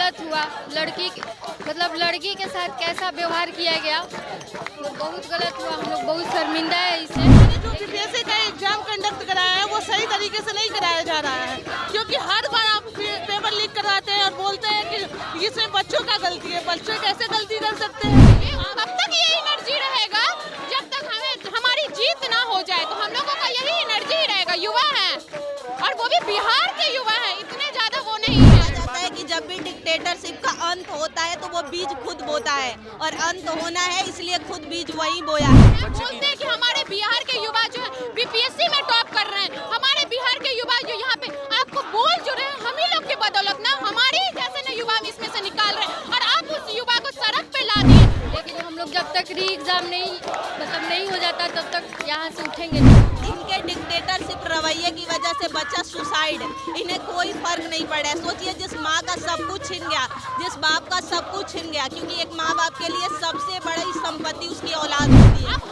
गलत हुआ। लड़की के साथ कैसा व्यवहार किया गया, वो बहुत गलत हुआ। हम लोग बहुत शर्मिंदा है इससे। जो बीपीएससी का एग्जाम कंडक्ट कराया है वो सही तरीके से नहीं कराया जा रहा है, क्योंकि हर बार आप पेपर लीक करवाते हैं और बोलते हैं कि इसमें बच्चों का गलती है। बच्चे कैसे गलती कर सकते हैं? कब तक ये एनर्जी रहेगा? जब तक हमारी जीत ना हो जाए तो हम लोगों का यही एनर्जी ही रहेगा। युवा हैं और वो भी बिहार के युवा हैं, इतने ज्यादा वो नहीं है। जाता है कि जब भी डिक्टेटरशिप का अंत होता है तो वो बीज खुद बोता है, और अंत होना है इसलिए खुद बीज वही बोया है। बोलते हैं कि हमारे बिहार के युवा जो है बीपीएससी में टॉप कर रहे हैं। हमारे बिहार के युवा जो यहाँ पे आपको बोल जो रहे हैं, हम ही लोग के बदौलत ना, हमारे जैसे ना युवा इसमें से निकाल रहे हैं और आप उस युवा को सड़क पे ला दिए। लेकिन हम लोग जब तक री एग्जाम नहीं हो जाता तब तक यहाँ से उठेंगे नहीं। इनके डिक्टेटरशिप रवैये की वजह से बच्चा सुसाइड, इन्हें कोई फर्क नहीं पड़ रहा है। सोचिए, जिस माँ का सब कुछ छिन गया, जिस बाप का सब कुछ छिन गया, क्योंकि एक माँ बाप के लिए सबसे बड़ी संपत्ति उसकी औलाद होती है। आप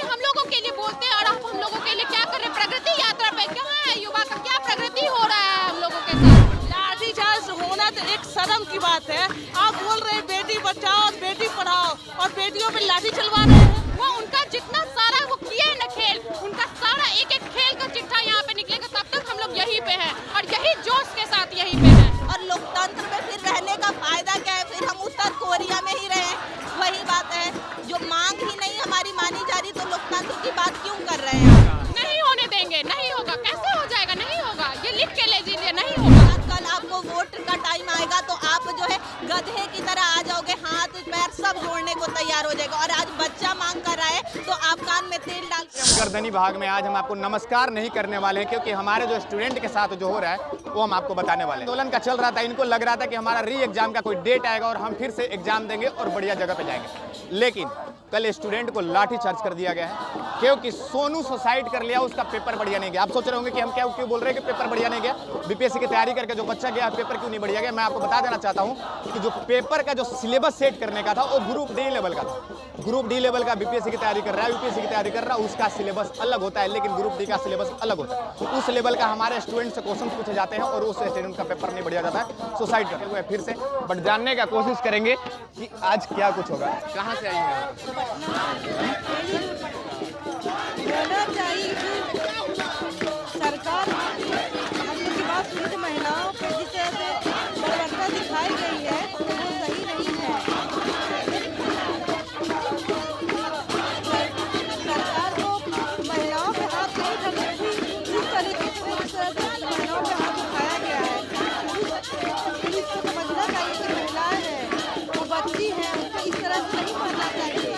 हम लोगों के लिए बोलते हैं और आप हम लोगों के लिए क्या कर रहे हैं? प्रगति यात्रा पे कहाँ है युवा का? क्या प्रगति हो रहा है हम लोगों के साथ? लाठीचार्ज होना तो एक शर्म की बात है। आप बोल रहे हैं बेटी बचाओ और बेटी पढ़ाओ और बेटियों पे लाठी चलवा रहे हैं। वो उनका जितना सारा वो किए न खेल, उनका सारा एक एक खेल का चिट्ठा यहाँ पे निकलेगा। तब तक हम लोग यहीं पे हैं और यही जोश के साथ यहीं पे हैं। और लोकतंत्र में फिर रहने का फायदा क्या है? फिर हम उत्तर कोरिया में ही रहें, वही बात है। जो मांग ही नहीं हमारी मानी जा रही तो लोकतंत्र की बात क्यों कर रहे हैं? नहीं होने देंगे, नहीं होगा। कैसे हो जाएगा? नहीं होगा। ये लिख के ले लीजिए, नहीं होगा। कल आपको वोट का टाइम आएगा तो आप जो है गधे की तरह आ जाओगे, हाथ पैर सब जोड़ने को तैयार हो जाएगा। और आज बच्चा मांग कर रहा है तो आप कान में तेल डाल। गर्दनी भाग में आज हम आपको नमस्कार नहीं करने वाले हैं, क्योंकि हमारे जो स्टूडेंट के साथ जो हो रहा है वो हम आपको बताने वाले हैं। आंदोलन का चल रहा था, इनको लग रहा था कि हमारा री एग्जाम का कोई डेट आएगा और हम फिर से एग्जाम देंगे और बढ़िया जगह पे जाएंगे। लेकिन कल स्टूडेंट को लाठी चार्ज कर दिया गया है, क्योंकि सोनू सुसाइड कर लिया, उसका पेपर बढ़िया नहीं गया। आप सोच रहे होंगे कि हम क्यों बोल रहे हैं कि पेपर बढ़िया नहीं गया। बीपीएससी की तैयारी करके जो बच्चा गया, पेपर क्यों नहीं बढ़िया गया, मैं आपको बता देना चाहता हूं कि जो पेपर का जो सिलेबस सेट करने का था वो ग्रुप डी लेवल का था। ग्रुप डी लेवल का बीपीएससी की तैयारी कर रहा है, यूपीएससी की तैयारी कर रहा है, उसका सिलेबस अलग होता है, लेकिन ग्रुप डी का सिलेबस अलग होता है। उस लेवल का हमारे स्टूडेंट से क्वेश्चन पूछे जाते हैं और उस स्टूडेंट का पेपर नहीं बढ़िया जाता है, सुसाइड करते हुए फिर से। बट जानने का कोशिश करेंगे कि आज क्या कुछ होगा। कहाँ से आई है? होना चाहिए कि सरकार हम लोग की बात सुनी तो महिलाओं पे जिस तरह से बर्बरता दिखाई गई है वो सही नहीं है। सरकार को महिलाओं पे हाथ नहीं करने की जिस तरीके से महिलाओं पे हाथ उठाया गया है, पुलिस को समझना चाहिए कि महिलाएं हैं, वो बच्ची हैं, उनको इस तरह से नहीं करना चाहिए।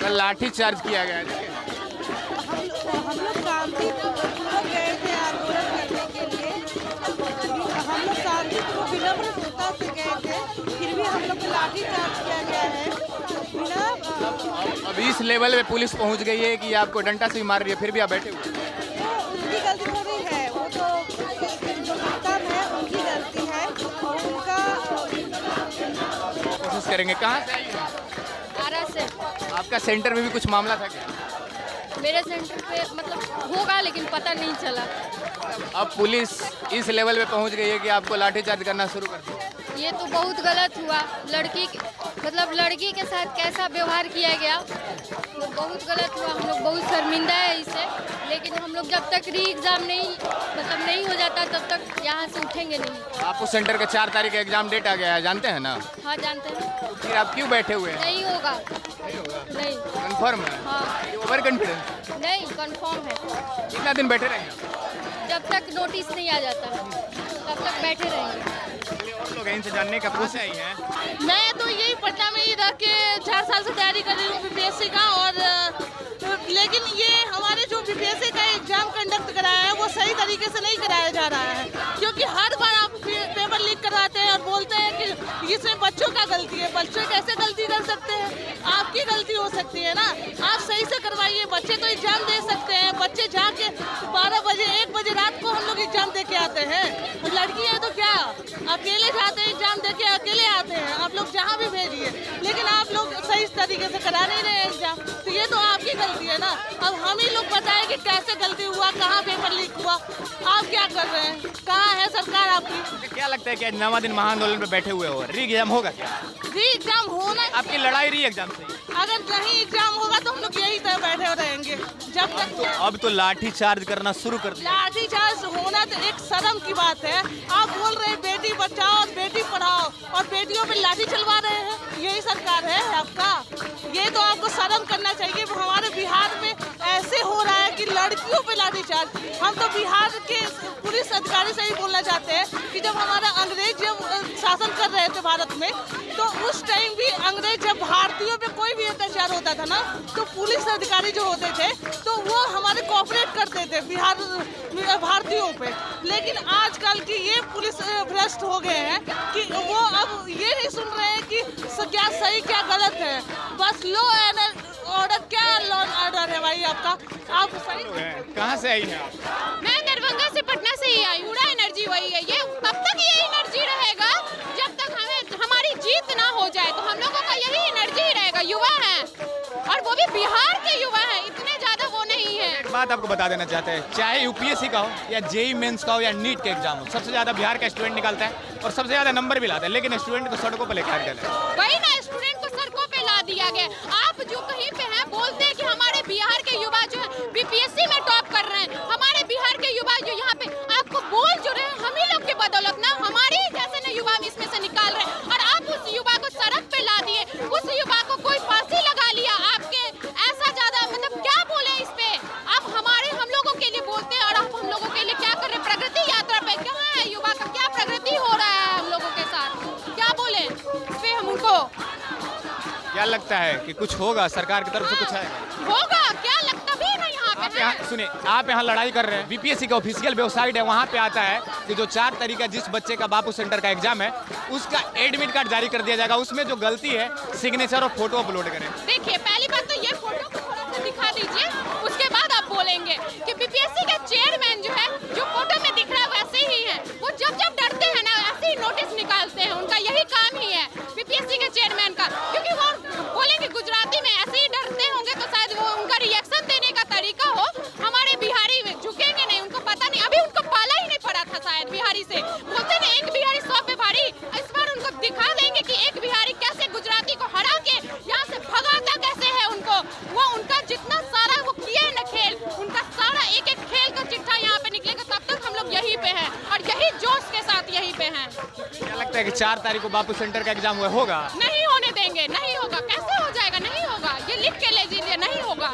कल लाठी चार्ज किया गया है। हम लोग शांतिपूर्वक गए थे आंदोलन करने के लिए। हम लोग शांतिपूर्वक विनम्रता से गए थे, फिर भी हम लोग को लाठी चार्ज किया गया है बिना। अब इस लेवल पे पुलिस पहुंच गई है कि आपको डंडा से भी मार रही है, फिर भी आप बैठे हुए। तो उनकी गलती थोड़ी है, वो तो जो सिस्टम है उनकी गलती है और उनका कोशिश करेंगे। कहाँ से आई है? आरा से। आपका सेंटर में भी कुछ मामला था क्या? मेरे सेंटर पे मतलब होगा, लेकिन पता नहीं चला। अब पुलिस इस लेवल पे पहुंच गई है कि आपको लाठीचार्ज करना शुरू कर दिया। ये तो बहुत गलत हुआ। लड़की के साथ कैसा व्यवहार किया गया, वो बहुत गलत हुआ। हम लोग बहुत शर्मिंदा है इससे। लेकिन हम लोग जब तक री एग्जाम नहीं हो जाता तब तक यहाँ से उठेंगे नहीं। आपको सेंटर का 4 तारीख का एग्जाम डेट आ गया है, जानते हैं ना? हाँ, जानते हैं। फिर आप क्यों बैठे हुए हैं? नहीं होगा। नहीं। कंफर्म है? हाँ। Over confidence? नहीं, कंफर्म है। कितना दिन बैठे रहेंगे? जब तक नोटिस नहीं आ जाता तब तक बैठे रहेंगे। और लोग इनसे जानने का पूछ आई हैं। मैं तो यही पटना में ही रह के 4 साल से तैयारी कर रही हूँ बीपीएससी का, और लेकिन ये हमारे जो बीपीएससी का एग्जाम कंडक्ट कराया है वो सही तरीके से नहीं कराया जा रहा है, क्योंकि हर बार आप पेपर लीक करवाते हैं और बोलते हैं कि इसमें बच्चों का गलती है। बच्चे कैसे गलती कर सकते हैं? आपकी गलती हो सकती है ना। आप सही से करवाइए, बच्चे तो एग्जाम दे सकते हैं। बच्चे जाके 12 बजे 1 बजे रात को हम लोग एग्जाम दे के आते हैं। लड़की है तो क्या अकेले जाते हैं एग्जाम दे के, अकेले आते हैं। आप लोग जहाँ भी भेजिए, लेकिन आप लोग सही तरीके से करा नहीं रहे एग्जाम, तो ये तो आपकी गलती है ना। अब हम ही लोग बताएं कि कैसे गलती हुआ, कहाँ पेपर लीक हुआ। आप क्या कर रहे हैं? कहाँ है सरकार आपकी? क्या लगता है कि आज 9वां दिन महाआंदोलन पे बैठे हुए हो, री एग्जाम होगा क्या? री एग्जाम होना, आपकी लड़ाई री एग्जाम से ही। अगर नहीं एग्जाम होगा तो हम लोग यही तरह बैठे रहेंगे जब तक। अब तो लाठी चार्ज करना शुरू कर दिया। लाठी चार्ज होना तो एक शर्म की बात है। आप बोल रहे हैं बेटी बचाओ और बेटी पढ़ाओ और बेटियों पे लाठी चलवा रहे हैं, यही सरकार है आपका? ये तो आपको शर्म करना चाहिए। हमारे बिहार में ऐसे हो रहा है कि लड़कियों पे लाठी चार्ज। हम तो बिहार के पुलिस अधिकारी से ही बोलना चाहते हैं कि जब हमारा अंग्रेज जब शासन कर रहे थे भारत में, तो उस टाइम भी अंग्रेज जब भारतीयों पे कोई भी अत्याचार होता था ना, तो पुलिस अधिकारी जो होते थे तो वो हमारे कोऑपरेट करते थे भारतीयों पे। लेकिन आजकल की ये पुलिस भ्रष्ट हो गए हैं कि वो अब ये नहीं सुन रहे हैं कि क्या सही क्या गलत है। बस लॉ एंड ऑर्डर, क्या लॉ एंड ऑर्डर है भाई आपका? आप सही कहाँ से आई हैं आप? मैं दरभंगा से पटना से ही आई। उड़ा एनर्जी वही है, ये तब तक ये एनर्जी रहेगा जब तक हमारी जीत ना हो जाए। तो हम लोगों का यही एनर्जी ही रहेगा। युवा हैं और वो भी बिहार के युवा हैं, इतने ज्यादा वो नहीं है। एक बात आपको बता देना चाहते हैं, चाहे यूपीएससी का हो या जेई मेंस का हो या नीट के एग्जाम हो, सबसे ज्यादा बिहार का स्टूडेंट निकालता है और सबसे ज्यादा नंबर भी लाता है, लेकिन स्टूडेंट को सड़कों पर लेकर जाता है। वही ना, स्टूडेंट को सड़कों पे ला दिया गया। आप जो कहीं पे हैं बोलते हैं कि हमारे बिहार के युवा जो है बीपीएससी में टॉप कर रहे हैं। हमारे बिहार के युवा जो यहाँ पे आपको बोल जो रहे हैं, हम ही लोग की बदौलत ना, हमारे जैसे ना युवा इसमें से निकाल रहे हैं और आप उस युवा को सड़क पे ला दिए। उस युवा को कोई फांसी लगा लिया आपके, ऐसा ज्यादा मतलब क्या बोले इस पे? आप हम लोगों के लिए बोलते हैं और आप हम लोगों के लिए क्या कर रहे हैं? प्रगति यात्रा पे कहाँ है युवा का? क्या प्रगति हो रहा है हम लोगों के साथ? क्या बोले इस पे हम उनको? क्या लगता है कि कुछ होगा सरकार की तरफ से? कुछ है होगा क्या? लगता भी ना यहाँ आप पे यहाँ सुनिए, आप यहाँ लड़ाई कर रहे हैं। बीपीएससी का ऑफिशियल वेबसाइट है, वहाँ पे आता है कि जो 4 तारीख का जिस बच्चे का बापू सेंटर का एग्जाम है उसका एडमिट कार्ड जारी कर दिया जाएगा। उसमें जो गलती है सिग्नेचर और फोटो अपलोड करें। देखिए, पहली बात तो ये फोटो को थोड़ा सा दिखा दीजिए, उसके बाद आप बोलेंगे कि बीपीएससी के चेयरमैन जो है, जो फोटो में दिख रहा है वैसे ही है। वो जब जब डरते हैं ना, ऐसे ही नोटिस निकालते हैं। उनका यही काम ही है बीपीएससी के चेयरमैन का, क्योंकि वो बोलेंगे गुजराती में, ऐसे ही डरते होंगे तो शायद वो उनका रिएक्शन देने का तरीका हो। हमारे बिहारी में झुकेंगे नहीं, उनको पता नहीं, अभी उनको पाला ही नहीं पड़ा था शायद बिहारी से। बोलते ना एक बिहारी 100 पे भारी। इस बार उनको दिखा देंगे कि एक बिहारी कैसे गुजराती को हरा के यहाँ से भगाता कैसे है उनको। वो उनका जितना सारा वो किए न खेल, उनका सारा एक एक खेल का चिट्ठा यहाँ पे निकलेगा। तब तक हम लोग यहीं पे हैं और यही जोश के साथ यहीं पे हैं। क्या लगता है कि 4 तारीख को बापू सेंटर का एग्जाम होगा? नहीं होने देंगे, नहीं होगा। कैसे हो जाएगा? नहीं होगा। ये लिख के ले लीजिए, नहीं होगा।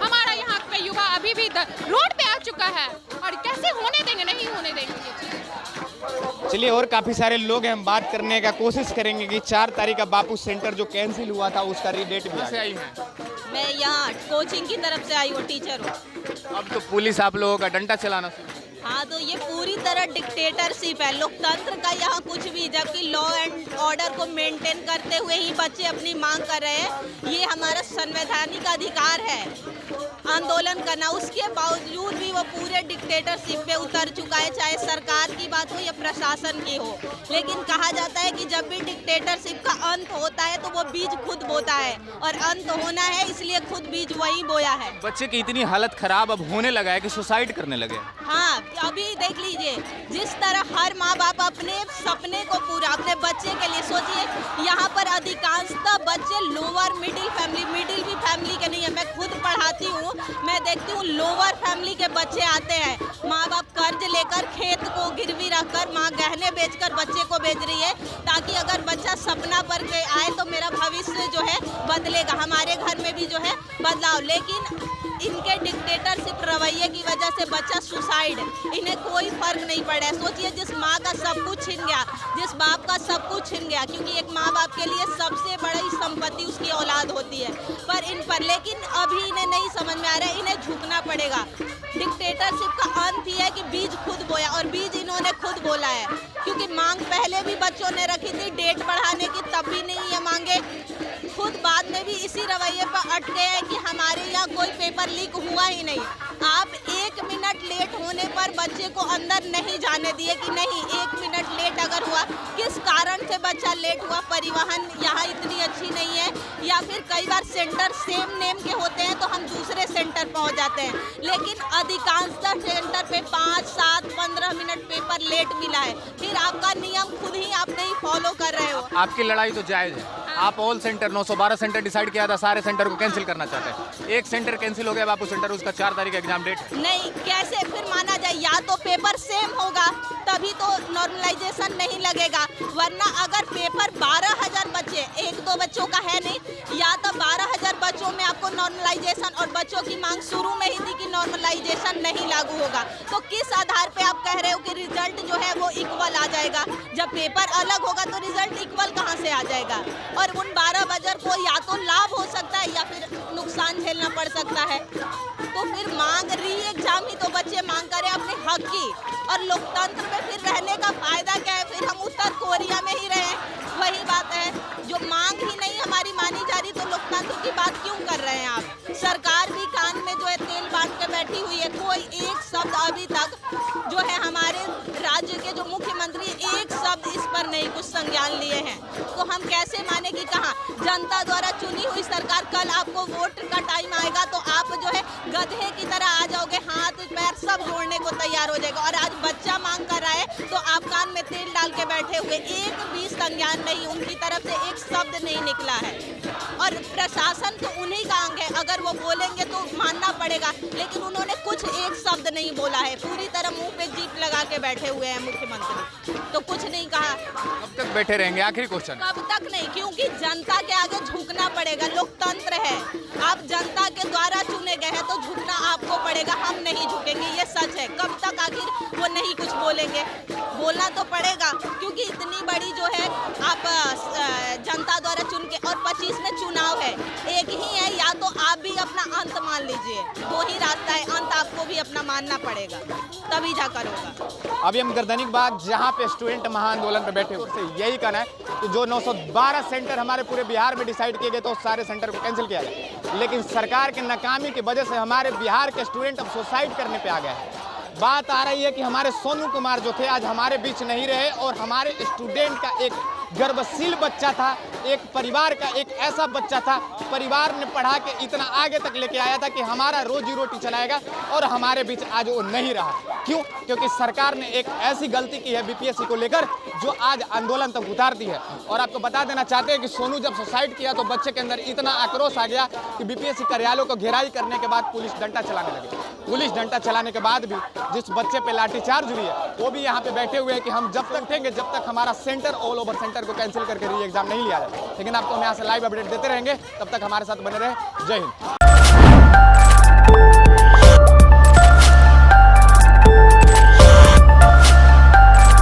हमारा यहाँ पे युवा अभी भी रोड पे आ चुका है और कैसे होने देंगे? नहीं होने देंगे ये चीज़। चलिए, और काफ़ी सारे लोग हैं, हम बात करने का कोशिश करेंगे कि 4 तारीख का बापू सेंटर जो कैंसिल हुआ था उसका रीडेट भी से आई है। मैं यहाँ कोचिंग की तरफ से आई हूँ, टीचर हूँ। अब तो पुलिस आप लोगों का डंडा चलाना शुरू। हाँ, तो ये पूरी तरह डिक्टेटरशिप है, लोकतंत्र का यहाँ कुछ भी। जबकि लॉ एंड ऑर्डर को मेंटेन करते हुए ही बच्चे अपनी मांग कर रहे हैं। ये हमारा संवैधानिक अधिकार है आंदोलन करना, उसके बावजूद भी वो पूरे डिक्टेटरशिप पे उतर चुका है, चाहे सरकार की बात हो या प्रशासन की हो। लेकिन कहा जाता है कि जब भी डिक्टेटरशिप का अंत होता है तो वो बीज खुद बोता है, और अंत होना है इसलिए खुद बीज वही बोया है। बच्चे की इतनी हालत खराब अब होने लगा है कि सुसाइड करने लगे। हाँ, अभी देख लीजिए, जिस तरह हर माँ बाप अपने सपने को पूरा अपने बच्चे के लिए, सोचिए यहाँ पर अधिकांशतः बच्चे लोअर मिडिल भी फैमिली के नहीं है। मैं खुद पढ़ाती हूँ, मैं देखती हूँ लोअर फैमिली के बच्चे आते हैं। माँ बाप कर्ज लेकर, खेत को गिरवी रखकर, माँ गहने बेचकर बच्चे को भेज रही है, ताकि अगर बच्चा सपना पर के आए तो मेरा भविष्य जो है बदलेगा, हमारे घर में भी जो है बदलाव। लेकिन इनके डिक्टेटरशिप रवैये की वजह से बच्चा सुसाइड, इन्हें कोई फर्क नहीं पड़ रहा है। सोचिए, जिस माँ का सब कुछ छिन गया, जिस बाप का सब कुछ छिन गया, क्योंकि एक माँ बाप के लिए सबसे बड़ी संपत्ति उसकी औलाद होती है, पर लेकिन अभी इन्हें नहीं समझ में आ रहा है, इन्हें झुकना पड़ेगा। डिक्टेटरशिप का अंत ही है कि बीज खुद बोया, और बीज इन्होंने खुद बोला है, क्योंकि मांग पहले भी बच्चों ने रखी थी डेट बढ़ाने की, तब भी नहीं ये मांगे। खुद बाद में भी इसी रवैये पर अट गए हैं कि हमारे यहाँ कोई पेपर लीक हुआ ही नहीं। आप 1 मिनट लेट होने पर बच्चे को अंदर नहीं जाने दिए कि नहीं 1 मिनट लेट अगर हुआ, किस कारण से बच्चा लेट हुआ, परिवहन यहाँ इतनी अच्छी नहीं है, या फिर कई बार सेंटर सेम नेम के होते हैं तो हम दूसरे सेंटर पहुंच जाते हैं, लेकिन अधिकांशतः सेंटर पे 5, 7, 15 मिनट पेपर लेट मिला है। फिर आपका नियम खुद ही आप नहीं फॉलो कर रहे हो। आपकी लड़ाई तो जायज़ है, आप ऑल सेंटर 912 सेंटर डिसाइड किया था, सारे सेंटर को कैंसिल करना चाहते हैं। एक सेंटर कैंसिल हो गया बापू सेंटर, उसका 4 तारीख एग्जाम डेट है। नहीं, कैसे फिर माना जाए? या तो पेपर सेम होगा तभी तो नॉर्मलाइजेशन नहीं लगेगा, वरना अगर पेपर 12,000 बच्चे, 1-2 बच्चों का है नहीं, या तो 12,000 बच्चों में आपको नॉर्मलाइजेशन, और बच्चों की मांग शुरू में ही थी कि नॉर्मलाइजेशन नहीं लागू होगा, तो किस आधार पे आप कह रहे हो कि रिजल्ट जो है वो इक्वल आ जाएगा? जब पेपर अलग होगा तो रिजल्ट इक्वल कहाँ से आ जाएगा? और उन 12 बजर को या तो लाभ हो सकता है या फिर नुकसान झेलना पड़ सकता है। तो फिर मांग री एग्जाम ही तो बच्चे मांग करें अपने हक की, और लोकतंत्र में फिर रहने का फायदा क्या है? फिर हम उत्तर कोरिया में ही रहें, वही बात है। जो मांग ही नहीं हमारी मानी जा रही तो लोकतंत्र की बात क्यों कर रहे हैं आप? सरकार भी कान में जो है तेल बांध के बैठी हुई है, कोई एक शब्द अभी तक जो है हमारे राज्य के जो मुख्यमंत्री एक शब्द इस पर नहीं कुछ संज्ञान लिए हैं। तो हम कैसे माने कि कहाँ जनता द्वारा चुनी हुई सरकार, कल आपको वोट का टाइम आएगा तो आप जो है गधे की तरह आ जाओगे, हाथ पैर सब जोड़ने को तैयार हो जाएगा। और आज बच्चा मांग कर रहा है तो आप कान में तेल डाल के बैठे हुए, एक भी संज्ञान नहीं, उनकी तरफ से एक शब्द नहीं निकला है। और प्रशासन तो उन्हीं का अंग है, अगर वो बोलेंगे तो मानना पड़ेगा, लेकिन उन्होंने कुछ एक शब्द नहीं बोला है, पूरी तरह मुंह पे जीप लगा के बैठे हुए हैं मुख्यमंत्री, तो कुछ नहीं कहा। कब तक बैठे रहेंगे? आखिरी क्वेश्चन। कब तक नहीं, क्योंकि जनता के आगे झुकना पड़ेगा, लोकतंत्र है, आप जनता के द्वारा चुने गए हैं तो झुकना आपको पड़ेगा, हम नहीं झुकेंगे, ये सच है। कब तक आखिर वो नहीं कुछ बोलेंगे? बोलना तो पड़ेगा, क्योंकि इतनी बड़ी जो है आप जनता द्वारा चुन के, और 25 में चुनाव है, एक ही है, या तो आप भी अपना अंत मान लीजिए, 2 ही रास्ता है, अंत आपको भी अपना मानना पड़ेगा, तभी जाकर होगा। अभी हम गर्दनिक बाग जहाँ पे स्टूडेंट महाआंदोलन पे बैठे हुए, यही कहना है कि जो 912 सेंटर हमारे पूरे बिहार में डिसाइड किए गए तो सारे सेंटर को कैंसिल किया जाए, लेकिन सरकार के नाकामी की वजह से हमारे बिहार के स्टूडेंट अब सुसाइड करने पे आ गए हैं। बात आ रही है कि हमारे सोनू कुमार जो थे आज हमारे बीच नहीं रहे, और हमारे स्टूडेंट का एक गर्भशील बच्चा था, एक परिवार का एक ऐसा बच्चा था, परिवार ने पढ़ा के इतना आगे तक लेके आया था कि हमारा रोजी रोटी चलाएगा, और हमारे बीच आज वो नहीं रहा। क्यों? क्योंकि सरकार ने एक ऐसी गलती की है बीपीएससी को लेकर जो आज आंदोलन तक उतारती है। और आपको बता देना चाहते हैं कि सोनू जब सुसाइड किया तो बच्चे के अंदर इतना आक्रोश आ गया कि बीपीएससी कार्यालयों को घेराई करने के बाद पुलिस डंडा चलाने लगी। पुलिस डंडा चलाने के बाद भी जिस बच्चे पे लाठीचार्ज हुई है वो भी यहाँ पे बैठे हुए हैं कि हम जब तक उठेंगे जब तक हमारा सेंटर ऑल ओवर सेंटर को कैंसिल करके री एग्जाम नहीं लिया जाए। लेकिन आपको हम यहाँ से लाइव अपडेट देते रहेंगे, तब तक हमारे साथ बने रहे। जय हिंद।